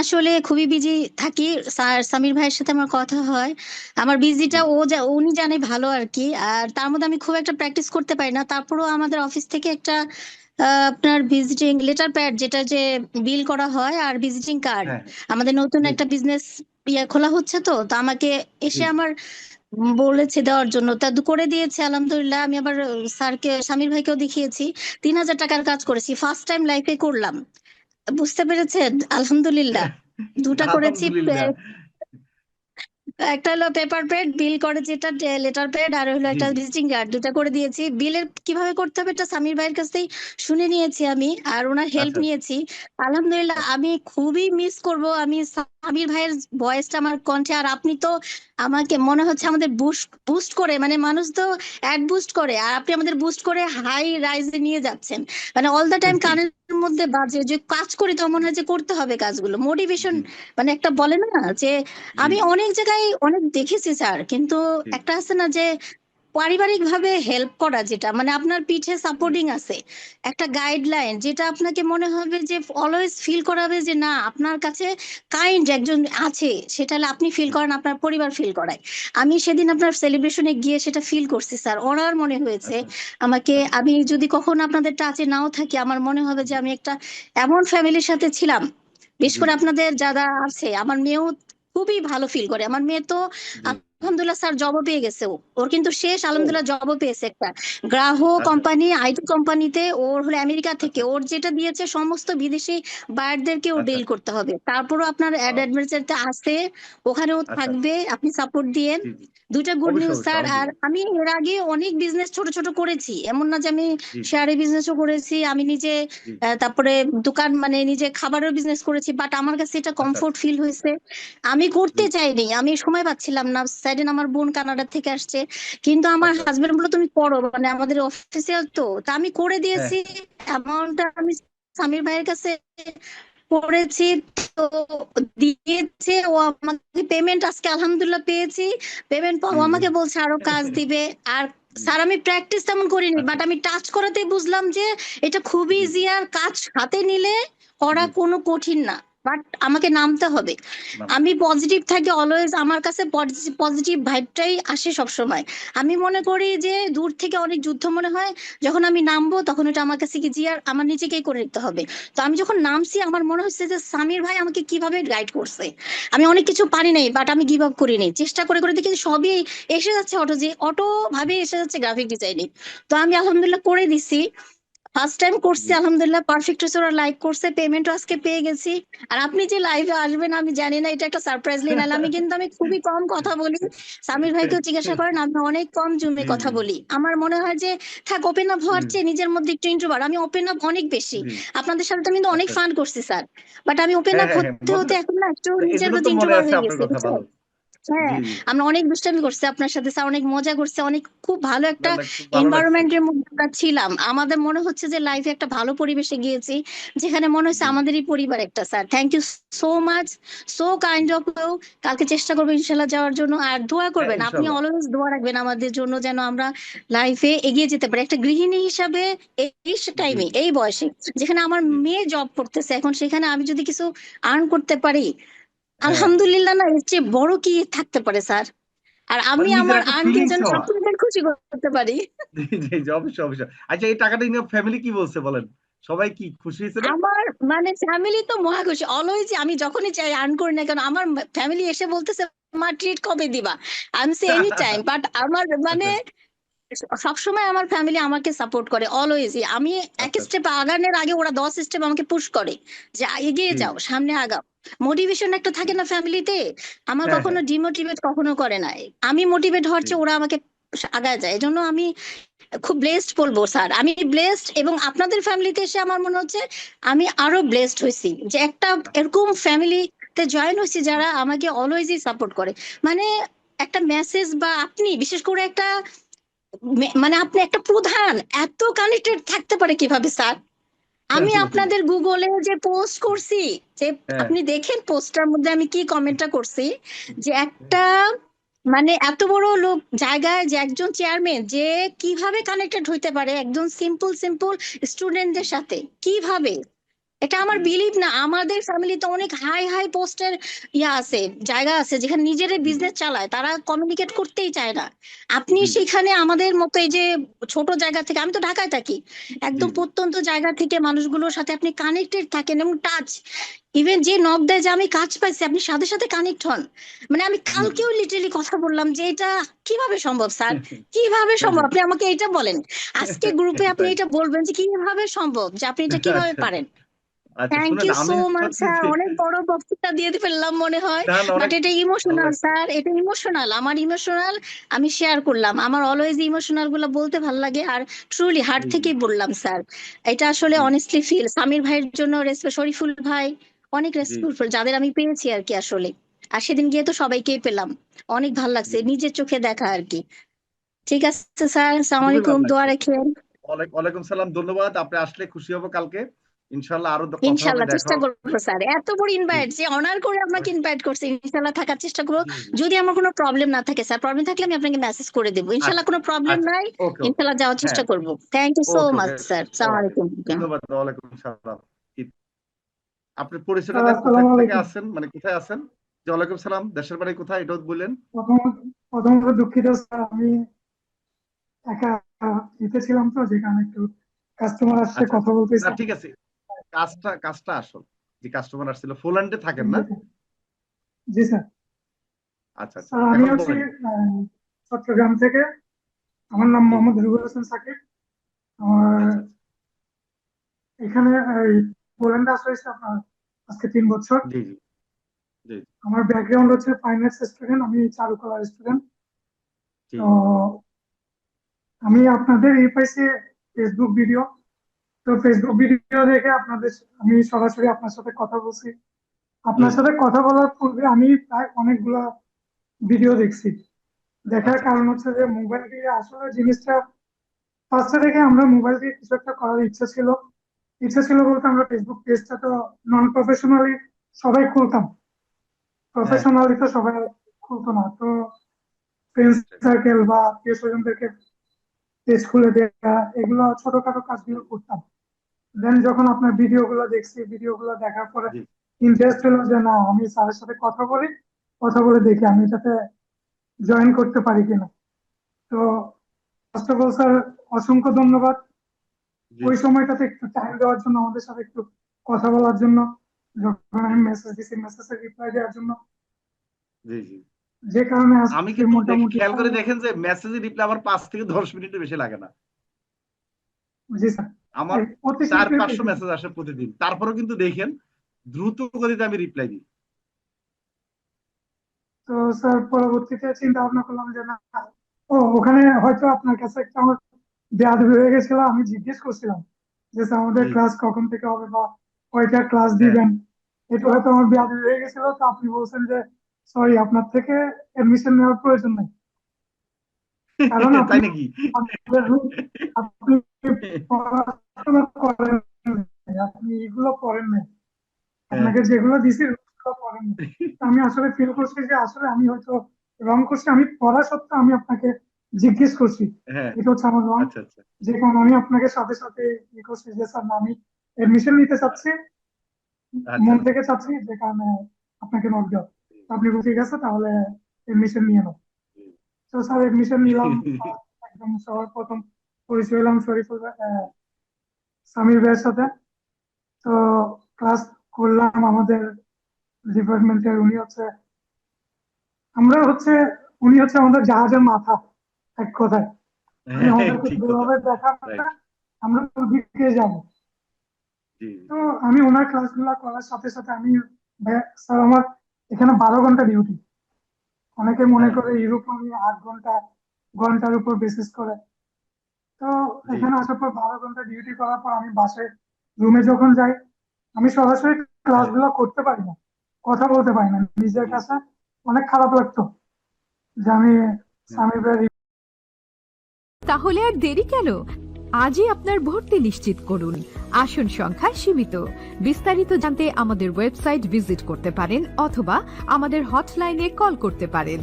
আসলে খুবই বিজি থাকি। স্যার সামির ভাইয়ের সাথে আমার কথা হয়। আমার বিজিটা হুম, উনি জানে ভালো আর কি। আর তার মধ্যে আমি খুব একটা প্র্যাকটিস করতে পারি না, তারপরেও আমাদের অফিস থেকে একটা আপনার ভিজিটিং লেটার প্যাড, যেটা যে বিল করা হয়, আর ভিজিটিং কার্ড, হ্যাঁ, আমাদের নতুন জি, একটা বিজনেস খোলা হচ্ছে, তো আমাকে জি। এসে আমার বলেছে দেওয়ার জন্য, তা করে দিয়েছে আলহামদুলিল্লাহ। আমি আবার স্যারকে, সামির ভাইকেও দেখিয়েছি। 3,000 টাকার কাজ করেছি, ফার্স্ট টাইম লাইফে করলাম। বুঝতে পেরেছেন? আলহামদুলিল্লাহ। দুটা করেছি। আলহামদুলিল্লাহ। একটা হলো পেপার প্লেট বিল করে, যেটা লেটার প্যাড, আর হলো জি, একটা জি। ভিজিটিং কার্ড, দুটা করে দিয়েছি। বিলের কিভাবে করতে হবে এটা সামির ভাইয়ের কাছেই শুনে নিয়েছি আমি, আর ওনার হেল্প আচ্ছা, আচ্ছা, নিয়েছি। আলহামদুলিল্লাহ, আচ্ছা। আমি খুবই মিস করব আমি সামির ভাইয়ের ভয়েসটা আমার কণ্ঠে। আর আপনি তো আমাকে মনে হচ্ছে আমাদের বুস্ট বুস্ট করে, মানে মানুষ তো অ্যাড বুস্ট করে, আর আপনি আমাদের বুস্ট করে হাই রাইজে নিয়ে যাচ্ছেন। মানে অল দ্য টাইম কানের মধ্যে বাজে যে কাজ করি, তো মনে হয় যে করতে হবে কাজগুলো, মোটিভেশন। জি, মানে একটা বলে না যে, জি, আমি জি, অনেক জায়গায় অনেক দেখেছি স্যার, কিন্তু জি, একটা আছে না যে পারিবারিক ভাবে হেল্প করা, যেটা মানে আপনার পিঠে জি, সাপোর্টিং আছে, একটা গাইডলাইন, যেটা আপনাকে মনে হবে যে অলওয়েজ ফিল করাবে যে না, আপনার কাছে কাইন্ড একজন আছে, সেটা হলে আপনি ফিল জি। করেন, আপনার পরিবার ফিল করায়। আমি সেদিন আপনার সেলিব্রেশনে গিয়ে সেটা ফিল করছি স্যার, ওনার মনে হয়েছে আচ্ছা, আমাকে। আচ্ছা। আমি যদি কখনো আপনাদের টাচে নাও থাকি, আমার মনে হবে যে জি, আমি একটা এমন ফ্যামিলির সাথে ছিলাম। বিশেষ জি, করে আপনাদের যারা আছে, আমার মেয়েও খুবই ভালো ফিল করে। আমার মেয়ে তো জি। আলহামদুলিল্লাহ স্যার জবও পেয়ে গেছে। ওর কিন্তু শেষ, ও, আলহামদুলিল্লাহ জবও পেয়েছে একটা গ্রাহক আচ্ছা, কোম্পানি, আইটি কোম্পানিতে। ওর হলো আমেরিকা থেকে, আচ্ছা, ওর যেটা দিয়েছে সমস্ত বিদেশি বায়ারদেরকে ওর আচ্ছা। ডিল করতে হবে। তারপরও আপনার ওয়াও! অ্যাডভার্টাইজতে আছে, ওখানেও আচ্ছা। থাকবে, আপনি সাপোর্ট দিয়ে। জি, জি। দুইটা গুড অবশ্যই, নিউজ অবশ্যই। স্যার। আর আলহামদুলিল্লাহ। আমি এর আগে অনেক বিজনেস ছোট ছোট করেছি, এমন না যে আমি জি, শেয়ারে বিজনেসও করেছি, আমি নিজে জি। তারপরে দোকান, মানে নিজে খাবারের বিজনেস করেছি, বাট আমার কাছে এটা আচ্ছা, কমফোর্ট ফিল হয়েছে। আমি জি। করতে চাইনি, আমি সময় পাচ্ছিলাম না। সাইডেন আমার বোন কানাডা থেকে আসছে, কিন্তু আমার আচ্ছা। হাজবেন্ড বললো তুমি করো, মানে আমাদের অফিসিয়াল তো, তা আমি করে হ্যাঁ, দিয়েছি। অ্যামাউন্টটা আমি সামির ভাইয়ের কাছে করেছি, তো দিয়েছে ও আমাকে। পেমেন্ট আজকে আলহামদুলিল্লাহ পেয়েছি। পেমেন্ট জি, ও জি। আমাকে বলছে আরো কাজ দিবে। আর জি, স্যার, আমি প্র্যাকটিস তেমন করিনি, আচ্ছা। বাট আমি টাচ করাতেই বুঝলাম যে এটা খুবই জি, ইজি, আর কাজ হাতে নিলে করা জি। কোনো কঠিন না। বাট আমাকে নামতে হবে। নাম আমি পজিটিভ থাকি অলওয়েজ, আমার কাছে পজিটিভ ভাইবটাই আসে সব সময়। আমি মনে করি যে দূর থেকে অনেক যুদ্ধ মনে হয়, যখন আমি নামবো তখন এটা আমার কাছে কি জিয়ার আমার নিজেকেই করে নিতে হবে। তো আমি যখন নামছি, আমার মনে হচ্ছে যে সামির ভাই আমাকে কিভাবে গাইড করছে। আমি অনেক কিছু পারি নাই, বাট আমি গিভ আপ করিনি, চেষ্টা করে করে দেখি সবই এসে যাচ্ছে, অটো ভাবে এসে যাচ্ছে গ্রাফিক ডিজাইনিং। তো আমি আলহামদুলিল্লাহ করে দিছি। ফার্স্ট টাইম করছি, জি। আলহামদুলিল্লাহ পারফেক্ট হয়েছে, ওরা লাইক করছে, পেমেন্টও আজকে পেয়ে গেছি। আর আপনি যে লাইভে আসবেন আমি জানি না, এটা একটা সারপ্রাইজলি নাইলে। আমি খুবই কম কথা বলি। সামির ভাইকেও জিজ্ঞাসা করেন, আমি অনেক কম জুমে জি, কথা জি, বলি। আমার মনে হয় যে থাক, ওপেন আপ জি, হওয়ার চেয়ে নিজের মধ্যে একটু ইন্ট্রোভার্ট। আমি ওপেন আপ অনেক বেশি। জি। আপনাদের সাথে তো আমি কিন্তু অনেক আচ্ছা। ফান করছি স্যার, বাট আমি ওপেন হ্যাঁ, আপ হ্যাঁ, হ্যাঁ। হতে মনে হতে এখন না একটু নিজের এজন্য তো প্রতি মনে ইন্ট্রোভার্ট আছে হয়ে আপনার গেছি, কথা বুঝছেন? ভালো। জি, হ্যাঁ, জি। আমরা অনেক দুষ্টামি করছি আপনার সাথে স্যার, অনেক মজা করছি, অনেক খুব ভালো না, একটা না, খুব ভালো লাগছে। এনভায়রনমেন্টের মধ্যে আমরা ছিলাম। আমাদের মনে হচ্ছে যে লাইফে একটা ভালো পরিবেশে গিয়েছি, যেখানে মনে হচ্ছে জি, জি। আমাদেরই পরিবার একটা। Sir thank you so much, so kind of you. কালকে চেষ্টা করবো ইনশাল্লাহ যাওয়ার জন্য, আর দোয়া হ্যাঁ, করবেন, আপনি ইনশাআল্লাহ। অলওয়েজ দোয়া রাখবেন আমাদের জন্য, যেন আমরা লাইফে এগিয়ে যেতে পারি। একটা গৃহিণী হিসাবে এই জি, টাইমে, জি, এই বয়সে, যেখানে আমার জি। মেয়ে জব করতেছে এখন, সেখানে আমি যদি কিছু আর্ন করতে পারি, হ্যাঁ। আলহামদুলিল্লাহ, না এর চেয়ে বড় কি থাকতে পারে স্যার? আর আমি মানে নিজের আমার একটা আন্টির ফিলিংস জন্য হওয়া। আপনাদের খুশি করতে পারি। জি, জি, জি। অবশ্যই, অবশ্যই। আচ্ছা, এই টাকাটা নিয়ে ফ্যামিলি কি বলছে বলেন? সবাই কি খুশি হয়েছে না? আমার মানে ফ্যামিলি তো মহা খুশি অলওয়েজ। আমি যখনই চাই আর্ন করি না কেন, আমার ফ্যামিলি এসে বলতেছে মা ট্রিট কবে দিবা। আমি সে এনি টাইম, বাট আমার মানে আচ্ছা, সবসময় আমার ফ্যামিলি আমাকে সাপোর্ট করে অলওয়েজই। আমি এক আচ্ছা, স্টেপ আগানোর আগে ওরা 10 স্টেপ আমাকে পুশ করে, যে এগিয়ে জি, যাও, জি। সামনে আগাও। মোটিভেশন একটা জি। থাকে না ফ্যামিলিতে, আমার হ্যাঁ, কখনো হ্যাঁ। ডিমোটিভেট কখনো করে নাই। আমি মোটিভেট হওয়ার জি, চেয়ে ওরা আমাকে আগায় যায়, এজন্য আমি খুব ব্লেসড বলবো স্যার, আমি ব্লেসড। এবং আপনাদের ফ্যামিলিতে এসে আমার মনে হচ্ছে আমি আরো ব্লেসড হয়েছি, যে একটা এরকম ফ্যামিলিতে জয়েন হয়েছি যারা আমাকে অলওয়েজই সাপোর্ট করে। মানে একটা মেসেজ, বা আপনি বিশেষ করে একটা মানে আপনি একটা প্রধান এত কানেক্টেড থাকতে পারে কিভাবে স্যার? আমি জি। আপনাদের গুগলে যে পোস্ট করছি, যে হ্যাঁ। আপনি দেখেন পোস্টটার মধ্যে আমি কি কমেন্টটা করছি, যে একটা মানে এত বড় লোক জায়গায়, যে একজন চেয়ারম্যান যে কিভাবে কানেক্টেড হইতে পারে একজন সিম্পল সিম্পল স্টুডেন্টদের সাথে, কিভাবে? এটা আমার জি বিলিভ না। আমাদের ফ্যামিলিতে অনেক হাই হাই পোস্টের আছে, জায়গা আছে যেখানে নিজেরা জি বিজনেস চালায়, তারা কমিউনিকেট করতেই চায় না। আপনি জি সেখানে আমাদের মতো এই যে ছোট জায়গা থেকে, আমি তো ঢাকায় থাকি, জি একদম জি প্রত্যন্ত জায়গা থেকে মানুষগুলোর সাথে আপনি কানেক্টেড থাকেন এবং টাচ, ইভেন যে নক দেয় যে আমি কাজ পাইছি, আপনি সাথে সাথে কানেক্ট হন। মানে আমি জি জি কালকেও লিটারালি কথা বললাম যে এটা কিভাবে সম্ভব স্যার, কিভাবে সম্ভব, আপনি আমাকে এটা বলেন। আজকে গ্রুপে আপনি তাই এটা বলবেন যে কিভাবে সম্ভব, যে আপনি এটা কিভাবে আচ্ছা পারেন। আচ্ছা থ্যাংক শুনেন ইউ আমি সো মাচ হচ্ছে স্যার, যে অনেক বড় বক্তৃতা দিয়ে ফেললাম মনে হয়, না না বাট অনেক এটা ভালো ইমোশনাল লাগছে স্যার, এটা ইমোশনাল, আমার ইমোশনাল, আমি শেয়ার করলাম, আমার অলওয়েজ ইমোশনাল গুলো বলতে ভালো লাগে, আর ট্রুলি হার্ট জি জি থেকেই বললাম স্যার। এটা আসলে জি অনেস্টলি ফিল, সামির ভাইয়ের জন্য শরীফুল ভাই, অনেক জি রেসপেক্টফুল যাদের আমি পেয়েছি আর কি আসলে। আর সেদিন গিয়ে তো সবাইকেই পেলাম, অনেক ভালো লাগছে জি নিজের চোখে দেখা আর কি। ঠিক আছে স্যার, আসসালামু খুবই আলাইকুম, ভালো দোয়া লাগছে রাখেন। ওয়ালাইকুম সালাম ধন্যবাদ আপনি আসলে খুশি হব কালকে ইনশাল্লাহ আরো কথা হবে ইনশাল্লাহ দেখা চেষ্টা হবে করবো স্যার, এত বড় জি ইনভাইট যে অনার করে আপনাকে অবশ্যই। ইনভাইট করছে, ইনশাল্লাহ থাকার চেষ্টা করবো। জি জি যদি আমার কোনো প্রবলেম না থাকে স্যার, প্রবলেম থাকলে আমি আপনাকে মেসেজ করে দেবো, ইনশাল্লাহ আচ্ছা কোনো প্রবলেম আচ্ছা নাই। ওকে ওকে ইনশাল্লাহ যাওয়ার হ্যাঁ চেষ্টা করবো। Thank you so okay much okay sir, সালাম ওকে আলাইকুম। ধন্যবাদ ওয়ালাইকুম সালাম আপনার পরিচয়টা স্যার দেন কোথায় আসসালামু থেকে আলাইকুম। আসেন মানে কোথায় আছেন জি ওয়ালাইকুম সালাম দেশের বাড়ি কোথায় এটাও বললেন প্রথমত প্রথমত দুঃখিত স্যার, আমি একা দিতে ছিলাম তো, যেখানে একটু কাস্টমার আসছে, আচ্ছা কথা আচ্ছা না বলতেছি। ঠিক আছে কাজটা আসল যে কাস্টমার আসছিল পোল্যান্ডে থাকেন জি না স্যার। জি স্যার। আচ্ছা আচ্ছা স্যার আমি এখন হচ্ছি বলেন চট্টগ্রাম থেকে। আমার নাম জি মোহাম্মদ রুবেল হোসেন সাকিব। আমার আচ্ছা আচ্ছা এখানে এই পোল্যান্ডে আসা হয়েছে আপনার আজকে 3 বছর। জি জি জি আমার ব্যাকগ্রাউন্ড হচ্ছে ফাইন্যান্স স্টুডেন্ট, আমি চারুকলার স্টুডেন্ট। জি তো আমি আপনাদের এই পাইছি ফেসবুক ভিডিও। তো ফেসবুক ভিডিও দেখে আমি সরাসরি আপনার সাথে কথা বলছি। জি আপনার জি সাথে কথা বলার পূর্বে আমি প্রায় অনেকগুলা ভিডিও দেখছি। দেখার আচ্ছা কারণ আচ্ছা হচ্ছে যে মোবাইল দিয়ে আসলে জিনিসটা ফার্স্টে দেখে আমরা মোবাইল দিয়ে কিছু একটা করার ইচ্ছা ছিল বলতে আমরা ফেসবুক পেজটা তো নন প্রফেশনালি সবাই খুলতাম, হ্যাঁ প্রফেশনালি তো সবাই খুলতো না। তো ফ্রেন্ড হ্যাঁ সার্কেল বা আত্মীয় স্বজনদেরকে পেজ খুলে দেওয়া, এগুলো ছোটখাটো জি কাজগুলো করতাম। দেন যখন আপনার ভিডিওগুলো দেখার পরে জি ইন্টারেস্ট হলো যে না, আমি স্যারের সাথে কথা বলে দেখি আমি এটাতে জয়েন করতে পারি কিনা। তো ফার্স্ট অফ অল স্যার, অসংখ্য ধন্যবাদ জি ওই সময়টাতে একটু টাইম দেওয়ার জন্য, আমাদের সাথে একটু কথা বলার জন্য। যখন জি আমি মেসেজ দিছি, মেসেজের রিপ্লাই দেওয়ার জন্য, জি জি যে কারণে আমি আজকে কিন্তু মোটামুটি খেয়াল করে দেখেন যে মেসেজে রিপ্লাই আমার 5 থেকে 10 মিনিটের বেশি লাগে না জি স্যার, আমার অতি চার শীঘ্রই পাঁচশো পেয়েছি। মেসেজ আসে প্রতিদিন তারপরেও কিন্তু দেখেন দ্রুত গতিতে আমি রিপ্লাই দিই তো স্যার পরবর্তীতে চিন্তা ভাবনা করলাম যে না, ওখানে হয়তো আপনার কাছে একটা আমার বেয়াদবি হয়ে গেছিল। আমি জিজ্ঞেস করছিলাম যে স্যার আমাদের জি জি ক্লাস কখন থেকে হবে বা কয়টা ক্লাস হ্যাঁ দিবেন। এটা হয়তো আমার জি বেয়াদবি হয়ে গেছিল, তো আপনি বলছেন যে সরি, আপনার থেকে এডমিশন নেওয়ার প্রয়োজন নেই, কারণ তাই আপনি নাকি আমাদের আপনি পড়াশোনা করেন নাই, আপনি এগুলো করেন নাই, হ্যাঁ আপনাকে যেগুলো দিছি ওগুলো করেন নাই। তো আমি আসলে ফিল করছি যে আসলে আমি হয়তো রং করছি, আমি পড়া সত্ত্বেও আমি আপনাকে জিজ্ঞেস করছি, হ্যাঁ এটা হচ্ছে আমার রং। আচ্ছা আচ্ছা যে কারণে আমি আপনাকে সাথে সাথে ই করছি যে স্যার না, আমি এডমিশন নিতে চাচ্ছি, আচ্ছা মন আচ্ছা থেকে চাচ্ছি, যে কারণে আপনাকে নোট দাও। তো আপনি বলছেন, ঠিক আছে তাহলে এডমিশন নিয়ে নাও। তো স্যার এডমিশন নিলাম। একদম সবার প্রথম পরিচয় হলাম সামির ভাইয়ের সাথে। তো ক্লাস করলাম আমাদের ডিপার্টমেন্টের। আমরা হচ্ছে উনি হচ্ছে আমাদের জাহাজের মাথা, এক কথায়। উনি হ্যাঁ আমাদেরকে ঠিক কথা যেভাবে দেখাবে রাইট আমরা ওদিকে যাব। জি তো আমি ওনার ক্লাসগুলো করার সাথে সাথে স্যার আমার এখানে 12 ঘন্টা ডিউটি। অনেকে মনে হ্যাঁ করে ইউরোপ আমি 8 ঘন্টা, ঘন্টার উপর বেসিস করে। তো জি এখানে আসার পর 12 ঘন্টা ডিউটি করার পর আমি বাসায় রুমে যখন যাই, আমি সরাসরি হ্যাঁ ক্লাসগুলো করতে পারি না, কথা বলতে পারি না। নিজের জি কাছে অনেক খারাপ লাগতো যে আমি হ্যাঁ স্বামী ভাইয়ের। তাহলে আর দেরি কেন? আজই আপনার ভর্তি নিশ্চিত করুন। আসন সংখ্যা সীমিত। বিস্তারিত জানতে আমাদের ওয়েবসাইট ভিজিট করতে পারেন অথবা আমাদের হটলাইনে কল করতে পারেন।